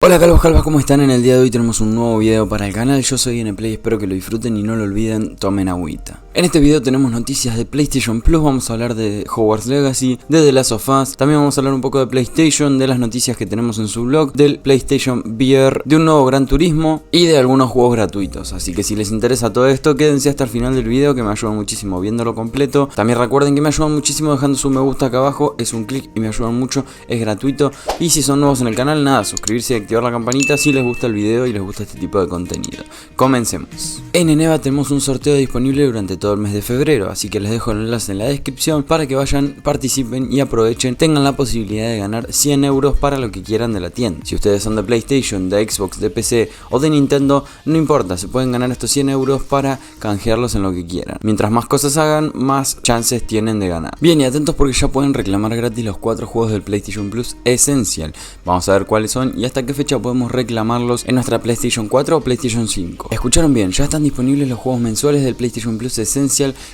Hola calvos, ¿cómo están? En el día de hoy tenemos un nuevo video para el canal. Yo soy NPlay, espero que lo disfruten y no lo olviden, tomen agüita. En este video tenemos noticias de PlayStation Plus, vamos a hablar de Hogwarts Legacy, de The Last of Us, también vamos a hablar un poco de PlayStation, de las noticias que tenemos en su blog, del PlayStation VR, de un nuevo Gran Turismo y de algunos juegos gratuitos. Así que si les interesa todo esto, quédense hasta el final del video que me ayudan muchísimo viéndolo completo. También recuerden que me ayudan muchísimo dejando su me gusta acá abajo, es un clic y me ayudan mucho, es gratuito. Y si son nuevos en el canal, nada, suscribirse y activar la campanita si les gusta el video y les gusta este tipo de contenido. Comencemos. En Eneba tenemos un sorteo disponible durante todo el mes de febrero, así que les dejo el enlace en la descripción para que vayan, participen y aprovechen, tengan la posibilidad de ganar 100 euros para lo que quieran de la tienda. Si ustedes son de PlayStation, de Xbox, de PC o de Nintendo, no importa, se pueden ganar estos 100 euros para canjearlos en lo que quieran. Mientras más cosas hagan, más chances tienen de ganar. Bien, y atentos porque ya pueden reclamar gratis los 4 juegos del PlayStation Plus Essential. Vamos a ver cuáles son y hasta qué fecha podemos reclamarlos en nuestra PlayStation 4 o PlayStation 5. Escucharon bien, ya están disponibles los juegos mensuales del PlayStation Plus Essential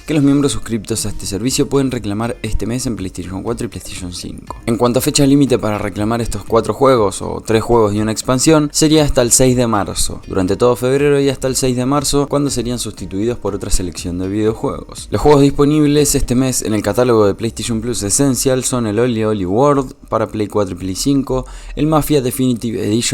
que los miembros suscriptos a este servicio pueden reclamar este mes en PlayStation 4 y PlayStation 5. En cuanto a fecha límite para reclamar estos 4 juegos o 3 juegos y una expansión, sería hasta el 6 de marzo, durante todo febrero y hasta el 6 de marzo, cuando serían sustituidos por otra selección de videojuegos. Los juegos disponibles este mes en el catálogo de PlayStation Plus Essential son el Oli Oli World para Play 4 y Play 5, el Mafia Definitive Edition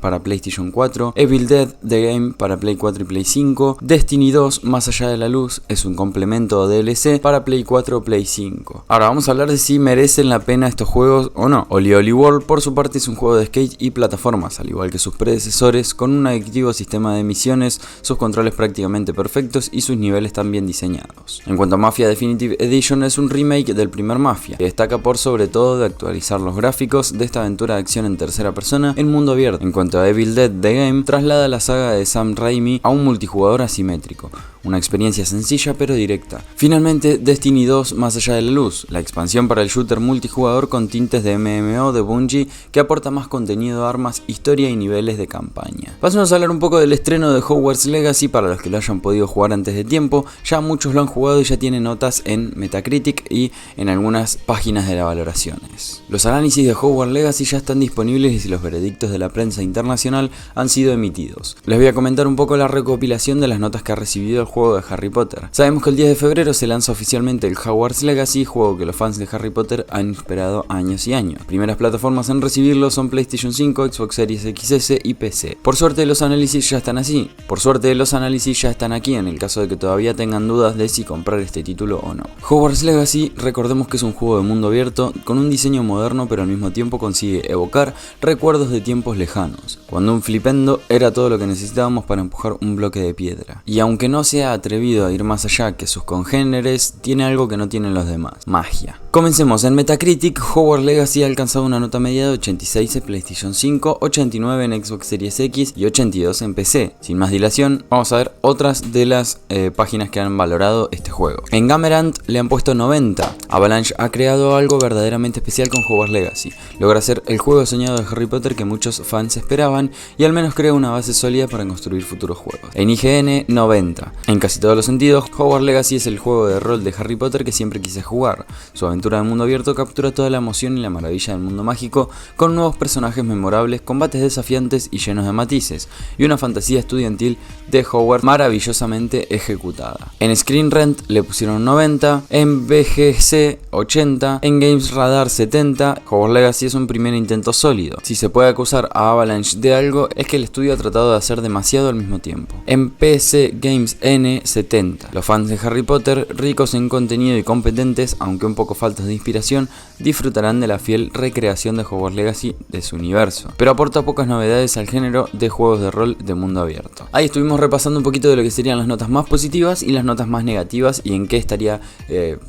para PlayStation 4, Evil Dead The Game para Play 4 y Play 5, Destiny 2 Más Allá de la Luz es un complemento o DLC para Play 4 o Play 5. Ahora vamos a hablar de si merecen la pena estos juegos o no. Oli Oli World por su parte es un juego de skate y plataformas, al igual que sus predecesores, con un adictivo sistema de misiones, sus controles prácticamente perfectos y sus niveles tan bien diseñados. En cuanto a Mafia Definitive Edition, es un remake del primer Mafia, que destaca por sobre todo de actualizar los gráficos de esta aventura de acción en tercera persona en mundo abierto. En cuanto a Evil Dead The Game, traslada la saga de Sam Raimi a un multijugador asimétrico, una experiencia sencilla pero directa. Finalmente, Destiny 2 Más Allá de la Luz, la expansión para el shooter multijugador con tintes de MMO de Bungie que aporta más contenido, armas, historia y niveles de campaña. Pasemos a hablar un poco del estreno de Hogwarts Legacy para los que lo hayan podido jugar antes de tiempo. Ya muchos lo han jugado y ya tienen notas en Metacritic y en algunas páginas de las valoraciones. Los análisis de Hogwarts Legacy ya están disponibles y los veredictos de la prensa internacional han sido emitidos. Les voy a comentar un poco la recopilación de las notas que ha recibido el juego de Harry Potter. Sabemos que el 10 de febrero se lanza oficialmente el Hogwarts Legacy, juego que los fans de Harry Potter han esperado años y años. Primeras plataformas en recibirlo son PlayStation 5, Xbox Series XS y PC. Por suerte los análisis ya están así. Por suerte los análisis ya están aquí en el caso de que todavía tengan dudas de si comprar este título o no. Hogwarts Legacy, recordemos que es un juego de mundo abierto con un diseño moderno, pero al mismo tiempo consigue evocar recuerdos de tiempos lejanos, cuando un flipendo era todo lo que necesitábamos para empujar un bloque de piedra. Y aunque no se ha atrevido a ir más allá que sus congéneres, tiene algo que no tienen los demás: magia. Comencemos. En Metacritic, Hogwarts Legacy ha alcanzado una nota media de 86 en PlayStation 5, 89 en Xbox Series X y 82 en PC. Sin más dilación, vamos a ver otras de las páginas que han valorado este juego. En Gamerant le han puesto 90. Avalanche ha creado algo verdaderamente especial con Hogwarts Legacy. Logra ser el juego soñado de Harry Potter que muchos fans esperaban y al menos crea una base sólida para construir futuros juegos. En IGN, 90. En casi todos los sentidos, Hogwarts Legacy es el juego de rol de Harry Potter que siempre quise jugar. Su aventura de mundo abierto captura toda la emoción y la maravilla del mundo mágico, con nuevos personajes memorables, combates desafiantes y llenos de matices, y una fantasía estudiantil de Hogwarts maravillosamente ejecutada. En Screen Rant le pusieron 90, en BGC 80, en Games Radar 70. Hogwarts Legacy es un primer intento sólido. Si se puede acusar a Avalanche de algo, es que el estudio ha tratado de hacer demasiado al mismo tiempo. En PC Games N 70, los fans de Harry Potter, ricos en contenido y competentes, aunque un poco faltos de inspiración, disfrutarán de la fiel recreación de Hogwarts Legacy de su universo, pero aporta pocas novedades al género de juegos de rol de mundo abierto. Ahí estuvimos repasando un poquito de lo que serían las notas más positivas y las notas más negativas y en qué estaría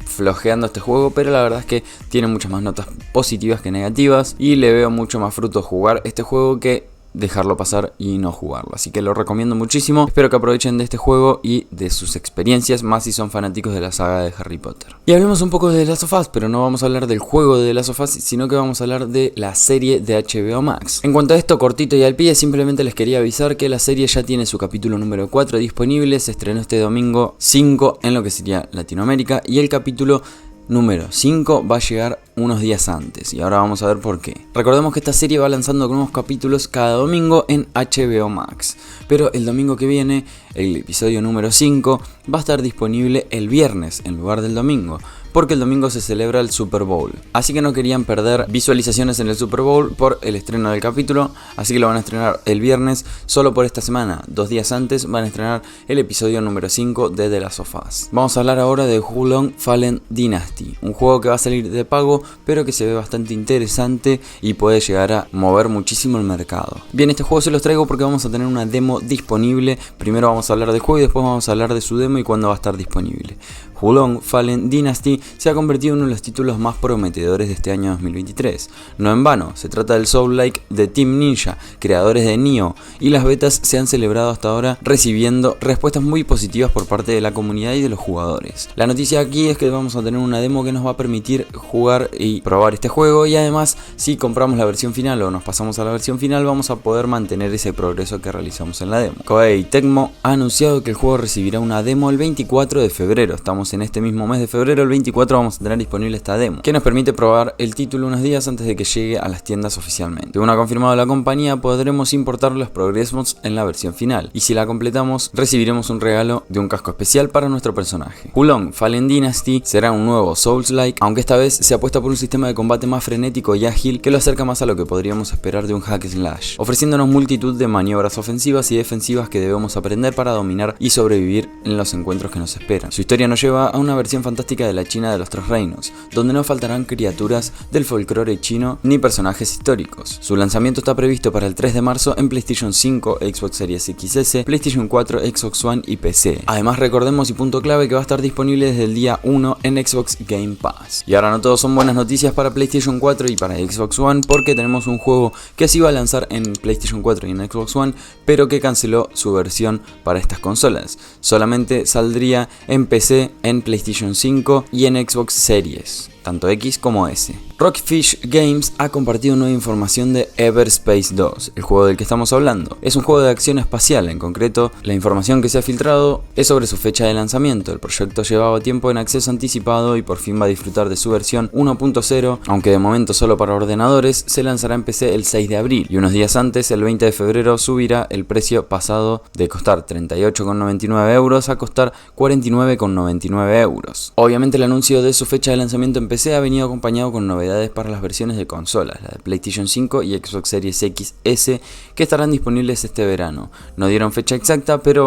flojeando este juego, pero la verdad es que tiene muchas más notas positivas que negativas y le veo mucho más fruto jugar este juego que dejarlo pasar y no jugarlo, así que lo recomiendo muchísimo. Espero que aprovechen de este juego y de sus experiencias, más si son fanáticos de la saga de Harry Potter. Y hablemos un poco de The Last of Us, pero no vamos a hablar del juego de The Last of Us, sino que vamos a hablar de la serie de HBO Max. En cuanto a esto, cortito y al pie, simplemente les quería avisar que la serie ya tiene su capítulo número 4 disponible. Se estrenó este domingo 5 en lo que sería Latinoamérica y el capítulo número 5 va a llegar unos días antes y ahora vamos a ver por qué. Recordemos que esta serie va lanzando nuevos capítulos cada domingo en HBO Max, pero el domingo que viene, el episodio número 5, va a estar disponible el viernes en lugar del domingo, porque el domingo se celebra el Super Bowl. Así que no querían perder visualizaciones en el Super Bowl por el estreno del capítulo, así que lo van a estrenar el viernes, solo por esta semana. 2 días antes van a estrenar el episodio número 5 de The Last of Us. Vamos a hablar ahora de Wo Fallen Dynasty, un juego que va a salir de pago, pero que se ve bastante interesante y puede llegar a mover muchísimo el mercado. Bien, este juego se los traigo porque vamos a tener una demo disponible. Primero vamos a hablar del juego y después vamos a hablar de su demo y cuándo va a estar disponible. Wo Fallen Dynasty se ha convertido en uno de los títulos más prometedores de este año 2023. No en vano, se trata del Soul-like de Team Ninja, creadores de Nioh, y las betas se han celebrado hasta ahora recibiendo respuestas muy positivas por parte de la comunidad y de los jugadores. La noticia aquí es que vamos a tener una demo que nos va a permitir jugar y probar este juego, y además si compramos la versión final o nos pasamos a la versión final vamos a poder mantener ese progreso que realizamos en la demo. Koei Tecmo ha anunciado que el juego recibirá una demo el 24 de febrero, estamos en este mismo mes de febrero, el 24 vamos a tener disponible esta demo, que nos permite probar el título unos días antes de que llegue a las tiendas oficialmente. Según ha confirmado la compañía, podremos importar los Progress Mods en la versión final, y si la completamos, recibiremos un regalo de un casco especial para nuestro personaje. Wo Fallen Dynasty será un nuevo Souls-like, aunque esta vez se apuesta por un sistema de combate más frenético y ágil que lo acerca más a lo que podríamos esperar de un hack slash, ofreciéndonos multitud de maniobras ofensivas y defensivas que debemos aprender para dominar y sobrevivir en los encuentros que nos esperan. Su historia nos lleva a una versión fantástica de la China de los Tres Reinos, donde no faltarán criaturas del folclore chino ni personajes históricos. Su lanzamiento está previsto para el 3 de marzo en PlayStation 5, Xbox Series XS, PlayStation 4, Xbox One y PC. Además, recordemos y punto clave que va a estar disponible desde el día 1 en Xbox Game Pass. Y ahora no todo son buenas noticias para PlayStation 4 y para Xbox One, porque tenemos un juego que se iba a lanzar en PlayStation 4 y en Xbox One, pero que canceló su versión para estas consolas. Solamente saldría en PC, en PlayStation 5 y en Xbox Series, tanto X como S. Rockfish Games ha compartido nueva información de Everspace 2, el juego del que estamos hablando. Es un juego de acción espacial, en concreto, la información que se ha filtrado es sobre su fecha de lanzamiento. El proyecto llevaba tiempo en acceso anticipado y por fin va a disfrutar de su versión 1.0, aunque de momento solo para ordenadores. Se lanzará en PC el 6 de abril y unos días antes, el 20 de febrero, subirá el precio, pasado de costar 38,99 euros a costar 49,99 euros. Obviamente el anuncio de su fecha de lanzamiento en PC ha venido acompañado con novedades para las versiones de consolas, la de PlayStation 5 y Xbox Series XS, que estarán disponibles este verano. No dieron fecha exacta, pero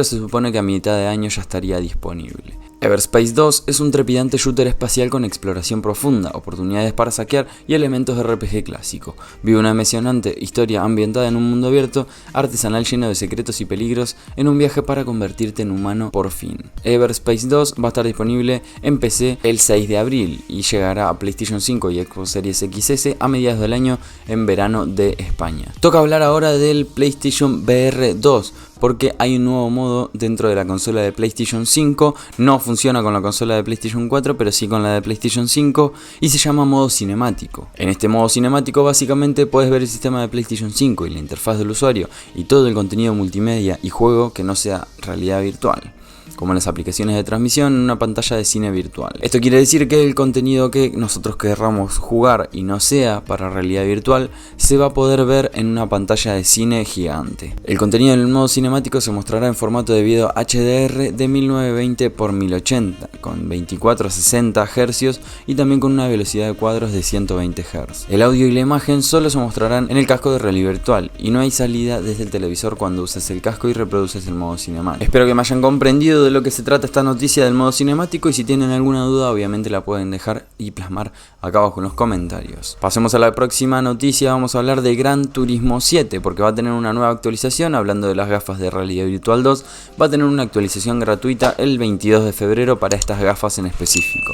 se supone que a mitad de año ya estaría disponible. Everspace 2 es un trepidante shooter espacial con exploración profunda, oportunidades para saquear y elementos de RPG clásico. Vive una emocionante historia ambientada en un mundo abierto, artesanal, lleno de secretos y peligros, en un viaje para convertirte en humano por fin. Everspace 2 va a estar disponible en PC el 6 de abril y llegará a PlayStation 5 y Xbox Series XS a mediados del año, en verano de España. Toca hablar ahora del PlayStation VR 2, porque hay un nuevo modo dentro de la consola de PlayStation 5, no funciona con la consola de PlayStation 4, pero sí con la de PlayStation 5, y se llama modo cinemático. En este modo cinemático básicamente puedes ver el sistema de PlayStation 5 y la interfaz del usuario y todo el contenido multimedia y juego que no sea realidad virtual, como las aplicaciones de transmisión en una pantalla de cine virtual. Esto quiere decir que el contenido que nosotros querramos jugar y no sea para realidad virtual se va a poder ver en una pantalla de cine gigante. El contenido en el modo cinemático se mostrará en formato de video HDR de 1920 x 1080 con 24 a 60 Hz y también con una velocidad de cuadros de 120 Hz. El audio y la imagen solo se mostrarán en el casco de realidad virtual y no hay salida desde el televisor cuando uses el casco y reproduces el modo cinemático. Espero que me hayan comprendido de lo que se trata esta noticia del modo cinemático, y si tienen alguna duda obviamente la pueden dejar y plasmar acá abajo en los comentarios. Pasemos a la próxima noticia. Vamos a hablar de Gran Turismo 7 porque va a tener una nueva actualización. Hablando de las gafas de realidad virtual 2, va a tener una actualización gratuita el 22 de febrero para estas gafas en específico.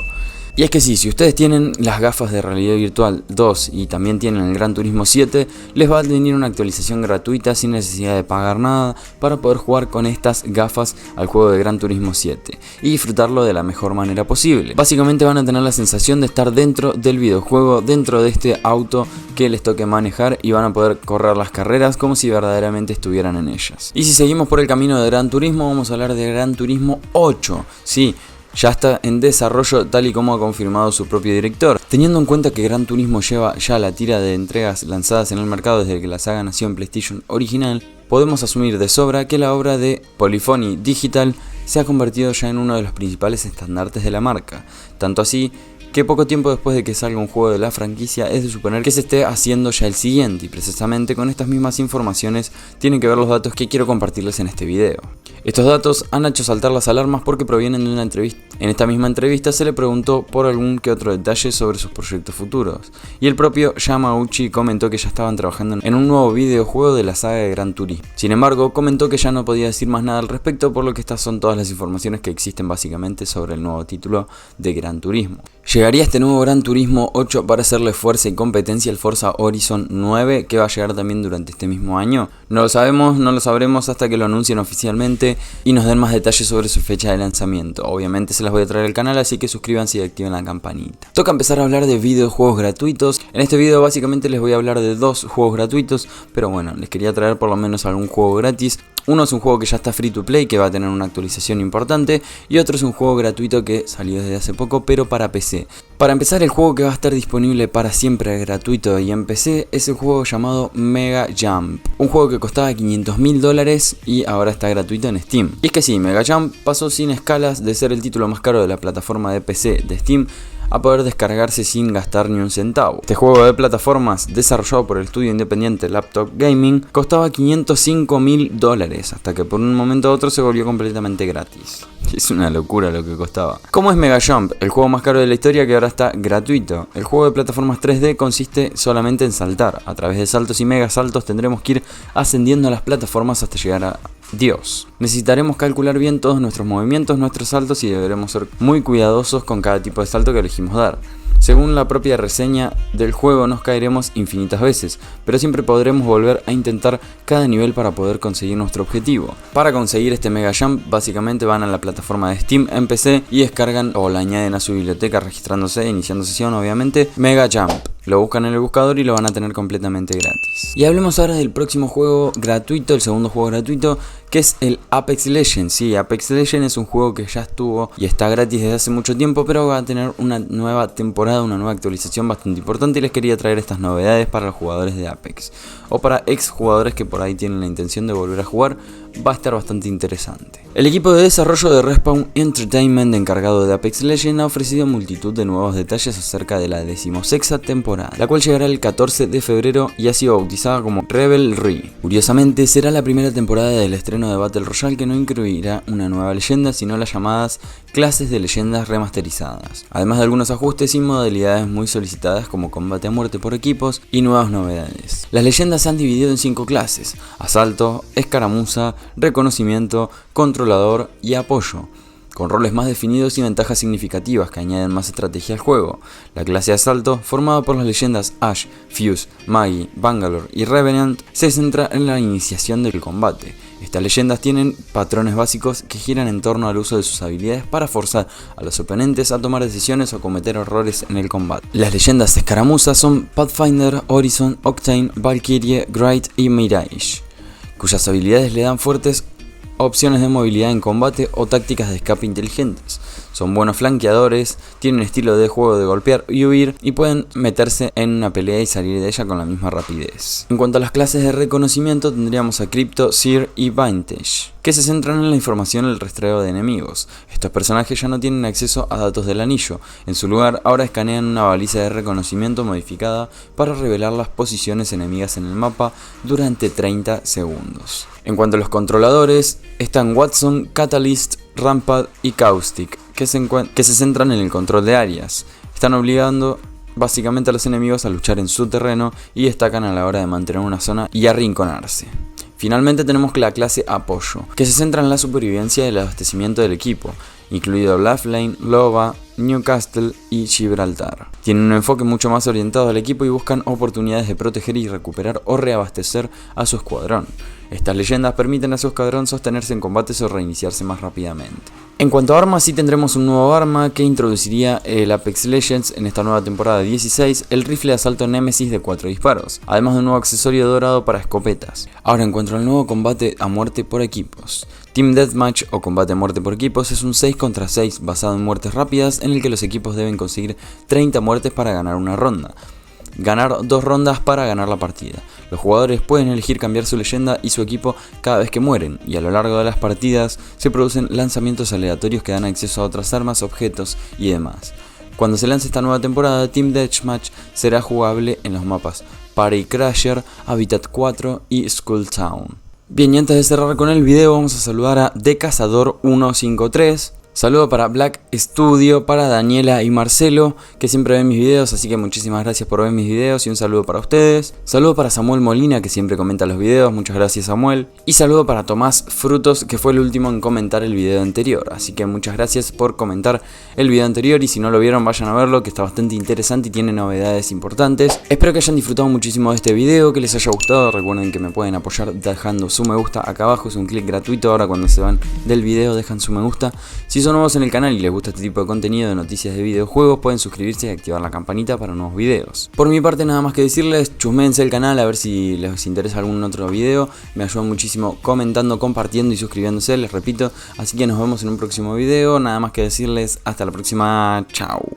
Y es que sí, si ustedes tienen las gafas de realidad virtual 2 y también tienen el Gran Turismo 7, les va a venir una actualización gratuita sin necesidad de pagar nada para poder jugar con estas gafas al juego de Gran Turismo 7 y disfrutarlo de la mejor manera posible. Básicamente van a tener la sensación de estar dentro del videojuego, dentro de este auto que les toque manejar, y van a poder correr las carreras como si verdaderamente estuvieran en ellas. Y si seguimos por el camino de Gran Turismo, vamos a hablar de Gran Turismo 8. Sí, ya está en desarrollo tal y como ha confirmado su propio director. Teniendo en cuenta que Gran Turismo lleva ya la tira de entregas lanzadas en el mercado desde que la saga nació en PlayStation original, podemos asumir de sobra que la obra de Polyphony Digital se ha convertido ya en uno de los principales estandartes de la marca, tanto así que poco tiempo después de que salga un juego de la franquicia es de suponer que se esté haciendo ya el siguiente, y precisamente con estas mismas informaciones tienen que ver los datos que quiero compartirles en este video. Estos datos han hecho saltar las alarmas porque provienen de una entrevista. En esta misma entrevista se le preguntó por algún que otro detalle sobre sus proyectos futuros, y el propio Yamauchi comentó que ya estaban trabajando en un nuevo videojuego de la saga de Gran Turismo. Sin embargo, comentó que ya no podía decir más nada al respecto, por lo que estas son todas las informaciones que existen básicamente sobre el nuevo título de Gran Turismo. ¿Llegaría este nuevo Gran Turismo 8 para hacerle fuerza y competencia al Forza Horizon 9, que va a llegar también durante este mismo año? No lo sabemos, no lo sabremos hasta que lo anuncien oficialmente y nos den más detalles sobre su fecha de lanzamiento. Obviamente se las voy a traer al canal, así que suscríbanse y activen la campanita. Toca empezar a hablar de videojuegos gratuitos. En este video básicamente les voy a hablar de dos juegos gratuitos, pero bueno, les quería traer por lo menos algún juego gratis. Uno es un juego que ya está free to play, que va a tener una actualización importante, y otro es un juego gratuito que salió desde hace poco, pero para PC. Para empezar, el juego que va a estar disponible para siempre gratuito y en PC es el juego llamado Mega Jump, un juego que costaba $500.000 y ahora está gratuito en Steam. Y es que sí, Mega Jump pasó sin escalas de ser el título más caro de la plataforma de PC de Steam a poder descargarse sin gastar ni un centavo. Este juego de plataformas, desarrollado por el estudio independiente Laptop Gaming, costaba $505.000, hasta que por un momento a otro se volvió completamente gratis. Es una locura lo que costaba. ¿Cómo es Mega Jump? El juego más caro de la historia que ahora está gratuito. El juego de plataformas 3D consiste solamente en saltar. A través de saltos y mega saltos tendremos que ir ascendiendo las plataformas hasta llegar a Dios. Necesitaremos calcular bien todos nuestros movimientos, nuestros saltos, y deberemos ser muy cuidadosos con cada tipo de salto que elegimos dar. Según la propia reseña del juego, nos caeremos infinitas veces, pero siempre podremos volver a intentar cada nivel para poder conseguir nuestro objetivo. Para conseguir este Mega Jump, básicamente van a la plataforma de Steam en PC y descargan o la añaden a su biblioteca registrándose, iniciando sesión obviamente, Mega Jump. Lo buscan en el buscador y lo van a tener completamente gratis. Y hablemos ahora del próximo juego gratuito, el segundo juego gratuito, que es el Apex Legends. Sí, Apex Legends es un juego que ya estuvo y está gratis desde hace mucho tiempo, pero va a tener una nueva temporada, una nueva actualización bastante importante, y les quería traer estas novedades para los jugadores de Apex o para ex jugadores que por ahí tienen la intención de volver a jugar. Va a estar bastante interesante. El equipo de desarrollo de Respawn Entertainment, encargado de Apex Legends, ha ofrecido multitud de nuevos detalles acerca de la 16ª temporada, la cual llegará el 14 de febrero y ha sido bautizada como Revelry. Curiosamente, será la primera temporada del estreno de Battle Royale que no incluirá una nueva leyenda, sino las llamadas clases de leyendas remasterizadas, además de algunos ajustes y modalidades muy solicitadas como combate a muerte por equipos y nuevas novedades. Las leyendas se han dividido en 5 clases: asalto, escaramuza, reconocimiento, controlador y apoyo, con roles más definidos y ventajas significativas que añaden más estrategia al juego. La clase de asalto, formada por las leyendas Ash, Fuse, Maggie, Bangalore y Revenant, se centra en la iniciación del combate. Estas leyendas tienen patrones básicos que giran en torno al uso de sus habilidades para forzar a los oponentes a tomar decisiones o cometer errores en el combate. Las leyendas escaramuzas son Pathfinder, Horizon, Octane, Valkyrie, Great y Mirage, cuyas habilidades le dan fuertes opciones de movilidad en combate o tácticas de escape inteligentes. Son buenos flanqueadores, tienen estilo de juego de golpear y huir, y pueden meterse en una pelea y salir de ella con la misma rapidez. En cuanto a las clases de reconocimiento, tendríamos a Crypto, Seer y Vintage, que se centran en la información y el rastreo de enemigos. Estos personajes ya no tienen acceso a datos del anillo. En su lugar, ahora escanean una baliza de reconocimiento modificada para revelar las posiciones enemigas en el mapa durante 30 segundos. En cuanto a los controladores, están Watson, Catalyst, Rampart y Caustic, que se centran en el control de áreas. Están obligando básicamente a los enemigos a luchar en su terreno y destacan a la hora de mantener una zona y arrinconarse. Finalmente tenemos la clase Apoyo, que se centra en la supervivencia y el abastecimiento del equipo, incluido Lifeline, Lova, Newcastle y Gibraltar. Tienen un enfoque mucho más orientado al equipo y buscan oportunidades de proteger y recuperar o reabastecer a su escuadrón. Estas leyendas permiten a su escuadrón sostenerse en combates o reiniciarse más rápidamente. En cuanto a armas, sí tendremos un nuevo arma que introduciría el Apex Legends en esta nueva temporada 16, el rifle de asalto Nemesis de 4 disparos, además de un nuevo accesorio dorado para escopetas. Ahora, en cuanto al nuevo combate a muerte por equipos. Team Deathmatch o combate a muerte por equipos es un 6 contra 6 basado en muertes rápidas en el que los equipos deben conseguir 30 muertes para ganar una ronda. Ganar 2 rondas para ganar la partida. Los jugadores pueden elegir cambiar su leyenda y su equipo cada vez que mueren, y a lo largo de las partidas se producen lanzamientos aleatorios que dan acceso a otras armas, objetos y demás. Cuando se lance esta nueva temporada, Team Deathmatch será jugable en los mapas Party Crasher, Habitat 4 y Skull Town. Bien, y antes de cerrar con el video vamos a saludar a The Cazador 153. Saludo para Black Studio, para Daniela y Marcelo, que siempre ven mis videos, así que muchísimas gracias por ver mis videos y un saludo para ustedes. Saludo para Samuel Molina, que siempre comenta los videos, muchas gracias Samuel. Y saludo para Tomás Frutos, que fue el último en comentar el video anterior, así que muchas gracias por comentar el video anterior y si no lo vieron vayan a verlo, que está bastante interesante y tiene novedades importantes. Espero que hayan disfrutado muchísimo de este video, que les haya gustado, recuerden que me pueden apoyar dejando su me gusta acá abajo, es un clic gratuito, ahora cuando se van del video dejan su me gusta. Si son nuevos en el canal y les gusta este tipo de contenido de noticias de videojuegos, pueden suscribirse y activar la campanita para nuevos videos. Por mi parte nada más que decirles, chusmense el canal a ver si les interesa algún otro video, me ayudan muchísimo comentando, compartiendo y suscribiéndose, les repito, así que nos vemos en un próximo video, nada más que decirles hasta la próxima, chao.